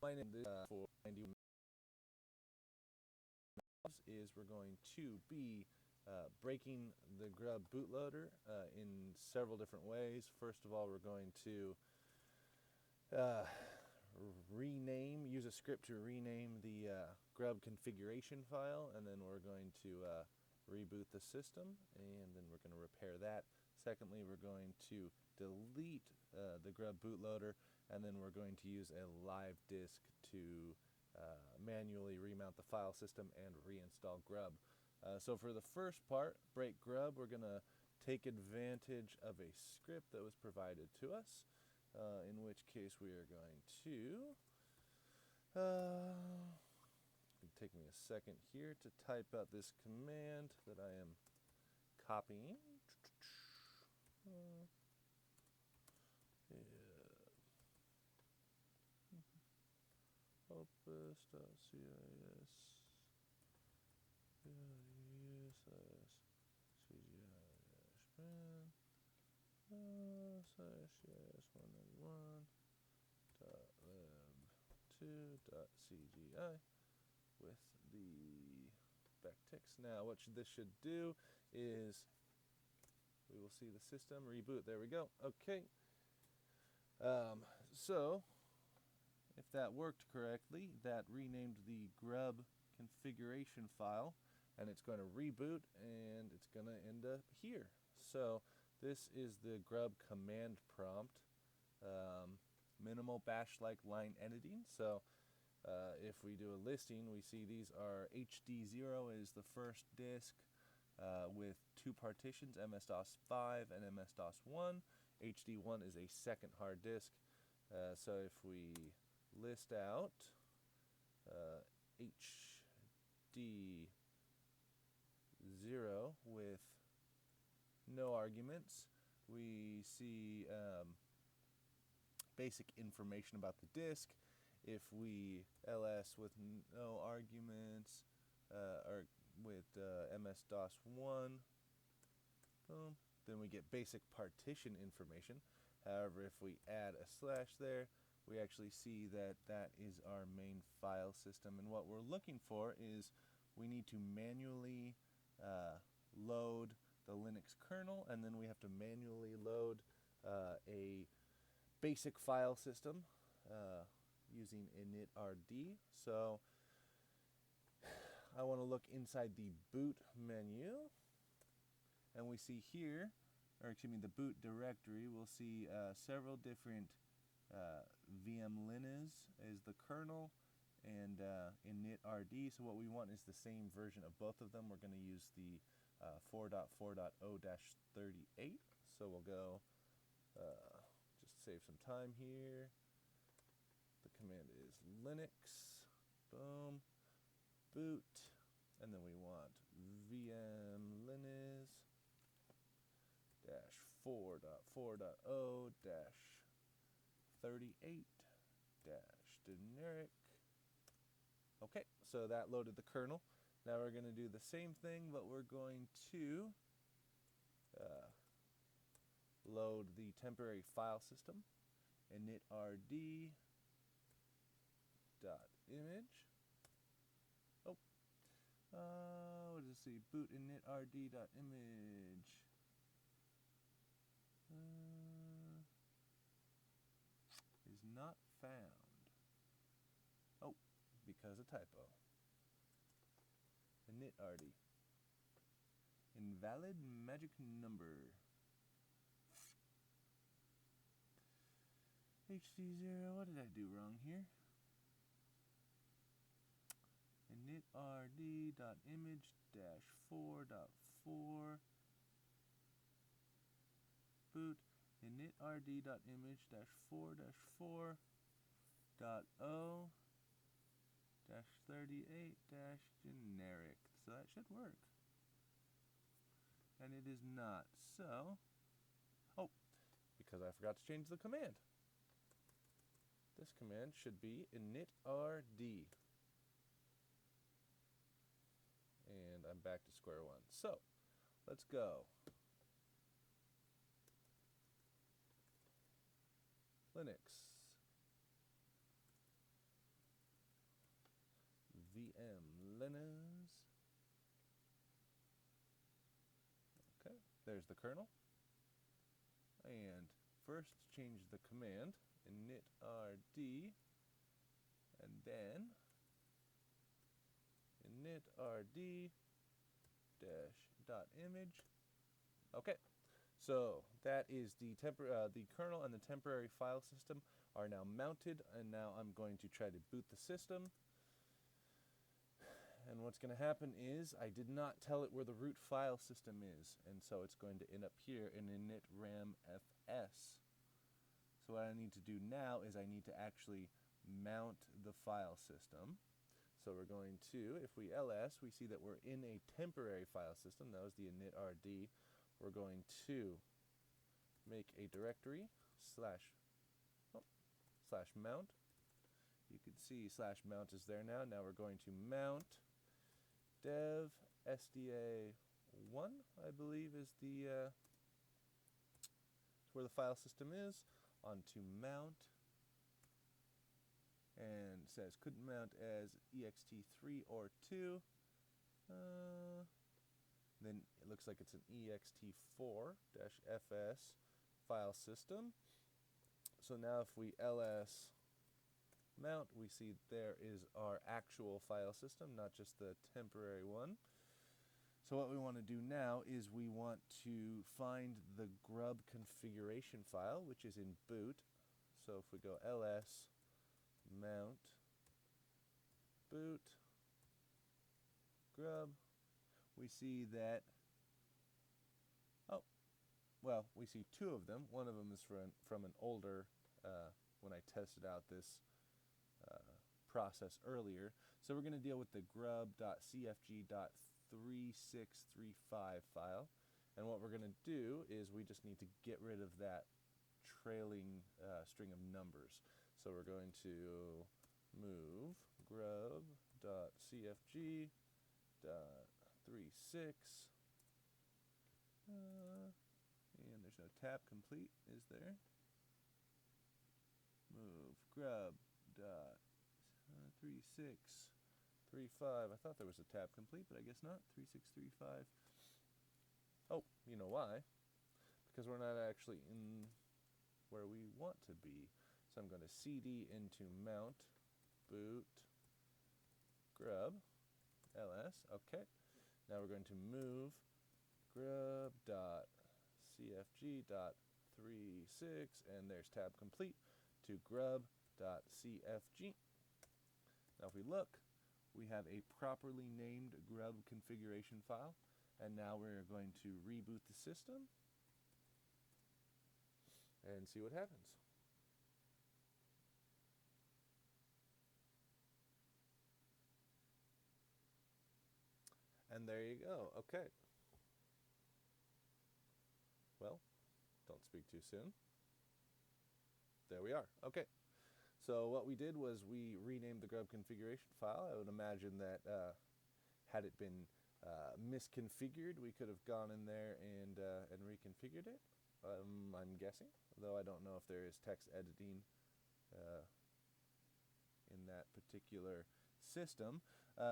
for 91 is we're going to be breaking the GRUB bootloader in several different ways. First of all, we're going to use a script to rename the GRUB configuration file, and then we're going to reboot the system, and then we're going to repair that. Secondly, we're going to delete the GRUB bootloader, and then we're going to use a live disk to manually remount the file system and reinstall GRUB. So for the first part, break GRUB, we're going to take advantage of a script that was provided to us, in which case we are going to it'll take me a second here to type out this command that I am copying. Opus.cis cgi191.lib2.cgi with the backticks. Now what this should do is we will see the system reboot. There we go. Okay. So if that worked correctly, that renamed the GRUB configuration file, and it's going to reboot, and it's going to end up here. So this is the GRUB command prompt, minimal bash-like line editing. So if we do a listing, we see these are HD0 is the first disk with two partitions, MS-DOS 5 and MS-DOS 1. HD1 is a second hard disk. So if we list out HD0 with no arguments, we see basic information about the disk. If we ls with no arguments, or with MS-DOS 1, boom, then we get basic partition information. However, if we add a slash there, we actually see that that is our main file system, and what we're looking for is we need to manually load the Linux kernel, and then we have to manually load a basic file system using initrd. So I want to look inside the boot menu, and we see here, or excuse me, the boot directory, we'll see several different VM-Linux is the kernel, and initrd. So what we want is the same version of both of them. We're going to use the 4.4.0-38. So we'll go, just save some time here. The command is Linux, boom, boot, and then we want VM-Linux -4.4.0-38 generic. Okay, so that loaded the kernel. Now we're going to do the same thing, but we're going to load the temporary file system, initrd.image. What does it say? Boot initrd.image. Is not found. Oh, because a typo. Initrd. Invalid magic number. HD0, what did I do wrong here? initrd.image-4.4 boot initrd.image-4.4.0-38-generic. So that should work. And it is not. So, oh, because I forgot to change the command. This command should be initrd. And I'm back to square one. So, let's go. Linux. Linux. Okay, there's the kernel. And first change the command initrd, and then initrd -.image. Okay, so that is the kernel and the temporary file system are now mounted, and now I'm going to try to boot the system. And what's going to happen is I did not tell it where the root file system is, and so it's going to end up here in initramfs. So what I need to do now is I need to actually mount the file system. So we're going to, if we ls, we see that we're in a temporary file system. That was the initrd. We're going to make a directory /mount. You can see /mount is there now. Now we're going to mount dev sda1, I believe is the where the file system is, onto mount, and it says couldn't mount as ext3 or 2. Then it looks like it's an ext4-fs file system. So now if we ls mount, we see there is our actual file system, not just the temporary one. So what we want to do now is we want to find the grub configuration file, which is in boot. So if we go ls mount boot grub, we see that, we see two of them. One of them is from an older, when I tested out this process earlier. So we're going to deal with the grub.cfg.3635 file. And what we're going to do is we just need to get rid of that trailing string of numbers. So we're going to move grub.cfg.36, and there's no tab complete, is there? Move grub.3635. I thought there was a tab complete, but I guess not. 3635. Oh, you know why? Because we're not actually in where we want to be. So I'm going to cd into mount boot grub ls. Okay. Now we're going to move grub.cfg.36, and there's tab complete, to grub.cfg. Now if we look, we have a properly named grub configuration file, and now we're going to reboot the system and see what happens. And there you go. Okay. Well, don't speak too soon. There we are. Okay. So what we did was we renamed the grub configuration file. I would imagine that had it been misconfigured, we could have gone in there and reconfigured it. I'm guessing, though I don't know if there is text editing in that particular system.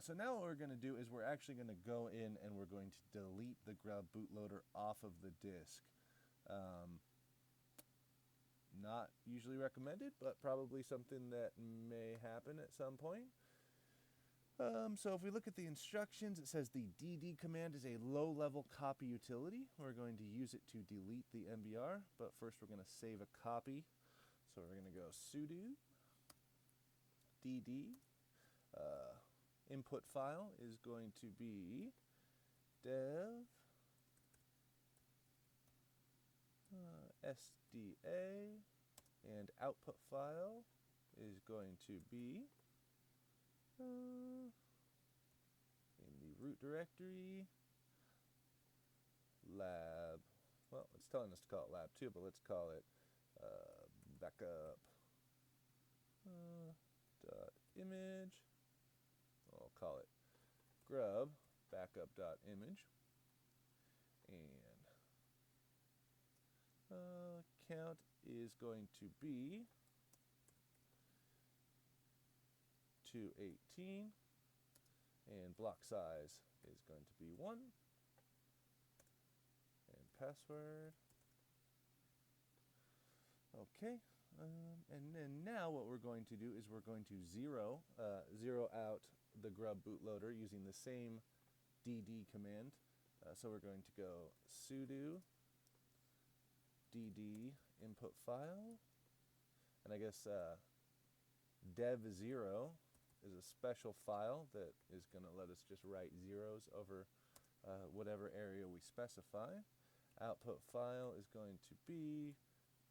So now what we're going to do is we're actually going to go in and we're going to delete the grub bootloader off of the disk. Not usually recommended, but probably something that may happen at some point. So if we look at the instructions, it says the dd command is a low-level copy utility. We're going to use it to delete the MBR, but first we're going to save a copy. So we're going to go sudo dd. Input file is going to be dev sda, and output file is going to be in the root directory lab. Well, it's telling us to call it lab 2, but let's call it backup .image. I'll call it grub backup.image, and count is going to be 218, and block size is going to be 1, and password. Okay, and then now what we're going to do is we're going to zero out the grub bootloader using the same dd command. So we're going to go sudo dd input file, and I guess dev0 is a special file that is going to let us just write zeros over whatever area we specify. Output file is going to be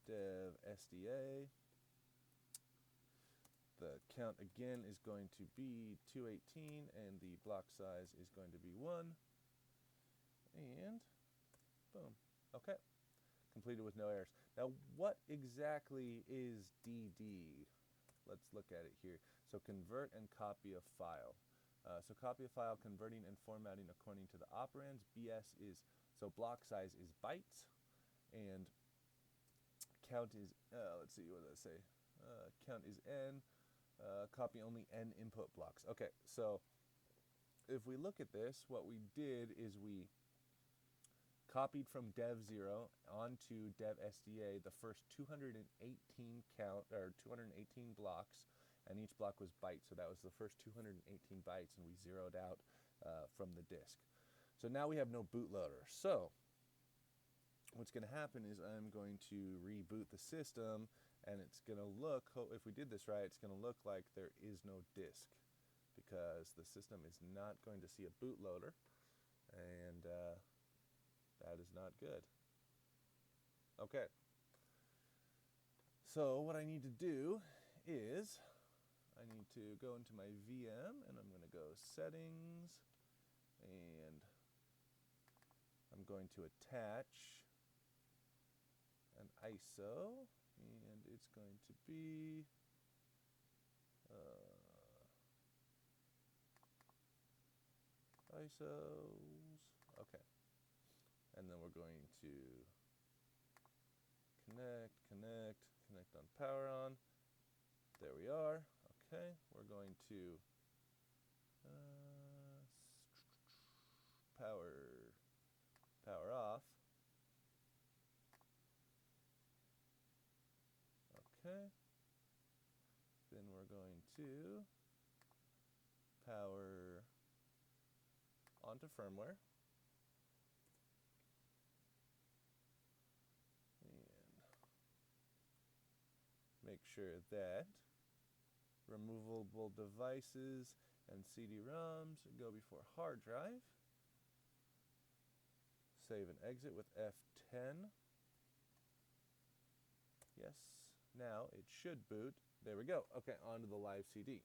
dev sda. The count again is going to be 218, and the block size is going to be 1. And boom. Okay. Completed with no errors. Now, what exactly is DD? Let's look at it here. So convert and copy a file. So copy a file, converting and formatting according to the operands. BS is, so block size is bytes, and count is, let's see, what does that say? Count is n, copy only n input blocks. Okay, so if we look at this, what we did is we copied from dev0 onto dev sda the first 218 count, or 218 blocks, and each block was bytes, so that was the first 218 bytes, and we zeroed out from the disk. So now we have no bootloader. So what's going to happen is I'm going to reboot the system, and it's going to look, if we did this right, it's going to look like there is no disk, because the system is not going to see a bootloader, and that is not good. Okay. So what I need to do is I need to go into my VM, and I'm going to go settings, and I'm going to attach an ISO, and it's going to be ISOs. Okay. And then we're going to connect on power on. There we are. Okay. We're going to power off. Okay. Then we're going to power onto firmware. And make sure that removable devices and CD-ROMs go before hard drive. Save and exit with F10. Yes. Now it should boot. There we go. Okay, onto the live CD.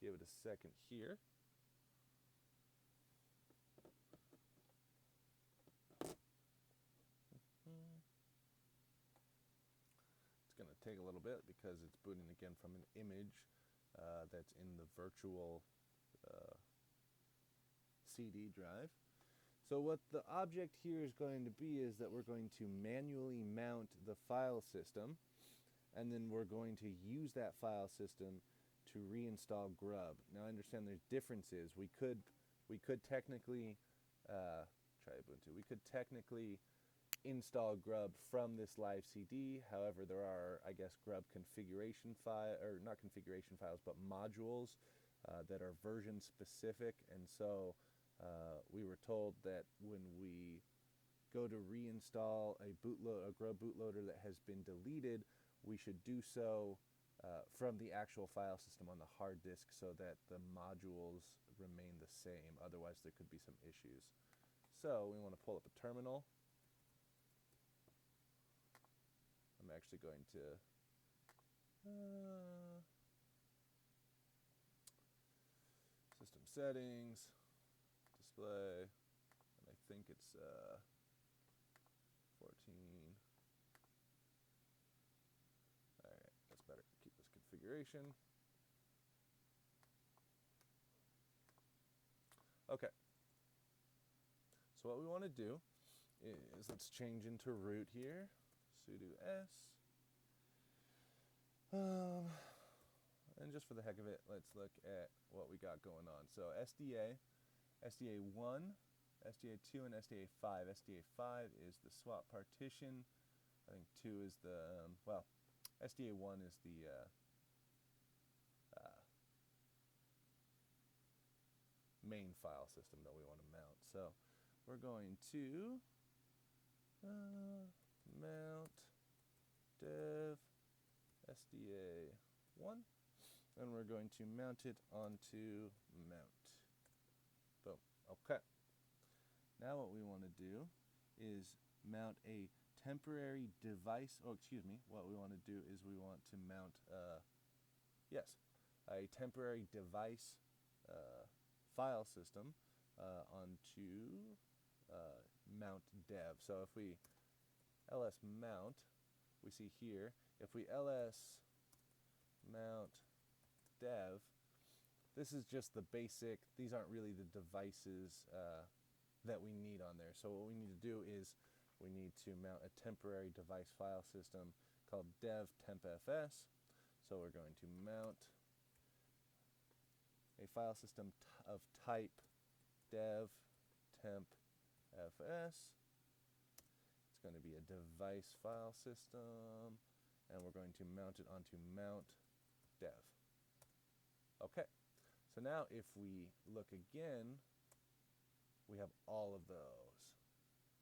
Give it a second here. It's going to take a little bit because it's booting again from an image that's in the virtual CD drive. So what the object here is going to be is that we're going to manually mount the file system, and then we're going to use that file system to reinstall GRUB. Now I understand there's differences. We could technically try Ubuntu. We could technically install GRUB from this live CD. However, there are, I guess, GRUB configuration file, or not configuration files, but modules that are version specific, and so we were told that when we go to reinstall a GRUB bootloader that has been deleted, we should do so from the actual file system on the hard disk so that the modules remain the same. Otherwise, there could be some issues. So we want to pull up a terminal. I'm actually going to system settings, display, and I think it's 14. Alright, that's better. Keep this configuration. Okay. So what we want to do is, let's change into root here. Sudo S. And just just for the heck of it, let's look at what we got going on. So SDA, SDA1, SDA2, and SDA5. SDA5 is the swap partition. I think 2 is the, well, SDA1 is the main file system that we want to mount. So we're going to mount dev SDA1, and we're going to mount it onto mount. Boom. Okay. Now what we want to do is mount a temporary device, what we want to do is we want to mount, a temporary device file system onto mount dev. So if we ls mount, we see here, if we ls mount dev, this is just the basic, these aren't really the devices that we need on there. So what we need to do is we need to mount a temporary device file system called dev tempfs. So we're going to mount a file system of type dev tempfs. It's going to be a device file system, and we're going to mount it onto mount dev. Okay, so now if we look again, we have all of those.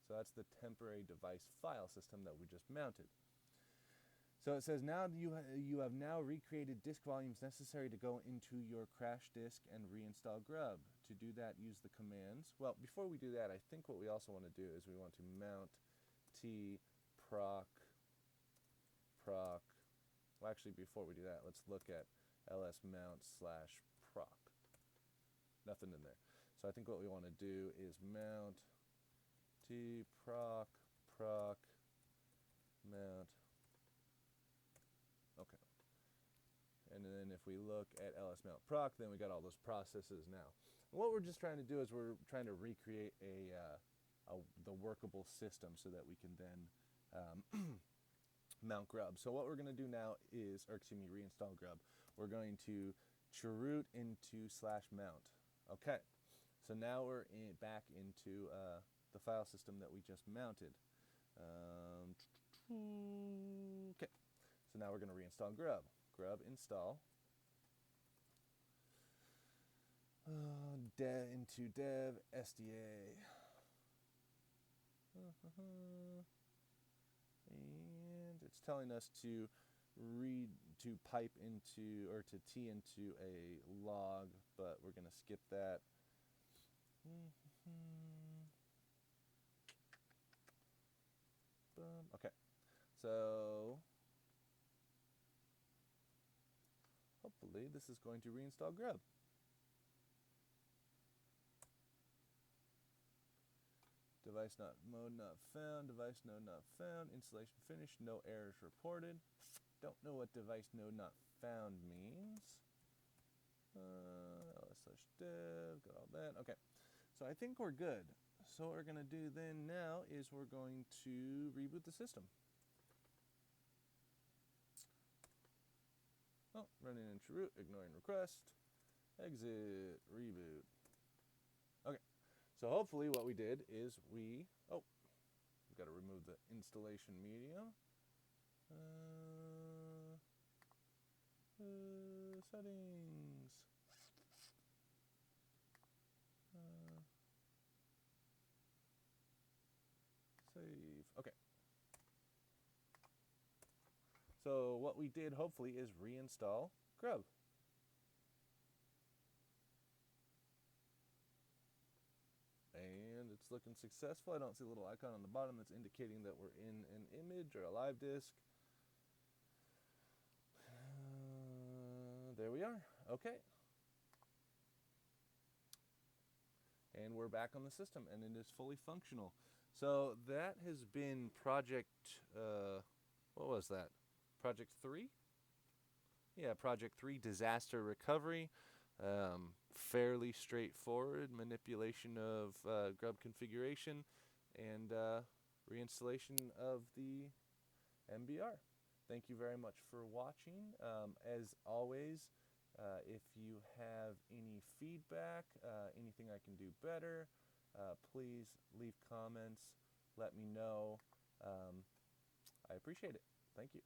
So that's the temporary device file system that we just mounted. So it says now you have now recreated disk volumes necessary to go into your crash disk and reinstall GRUB. To do that, use the commands. Well, before we do that, I think what we also want to do is we want to mount proc. Well, actually, before we do that, let's look at ls mount /proc. Nothing in there. So I think what we want to do is mount proc mount. Okay. And then if we look at ls mount proc, then we got all those processes now. And what we're just trying to do is we're trying to recreate the workable system so that we can then mount GRUB. So what we're going to do now is, reinstall GRUB. We're going to chroot into /mount. Okay. So now we're back into the file system that we just mounted. Okay. So now we're going to reinstall GRUB. GRUB install. Into dev SDA. And it's telling us to pipe into, or to tee into a log, but we're going to skip that. Boom. Okay. So hopefully this is going to reinstall GRUB. Device mode not found, device node not found, installation finished, no errors reported. Don't know what device node not found means. ls/dev, got all that. Okay, so I think we're good. So what we're going to do then now is we're going to reboot the system. Oh, running in chroot, ignoring request, exit, reboot. Okay. So hopefully what we did is we've got to remove the installation media. Settings. Save. Okay. So what we did hopefully is reinstall GRUB. And it's looking successful. I don't see a little icon on the bottom that's indicating that we're in an image or a live disk. There we are. Okay. And we're back on the system, and it is fully functional. So that has been project, what was that? Project 3? Yeah, Project 3, Disaster Recovery. Fairly straightforward manipulation of GRUB configuration and reinstallation of the MBR. Thank you very much for watching. As always, If you have any feedback, anything I can do better, please leave comments. Let me know. I appreciate it. Thank you.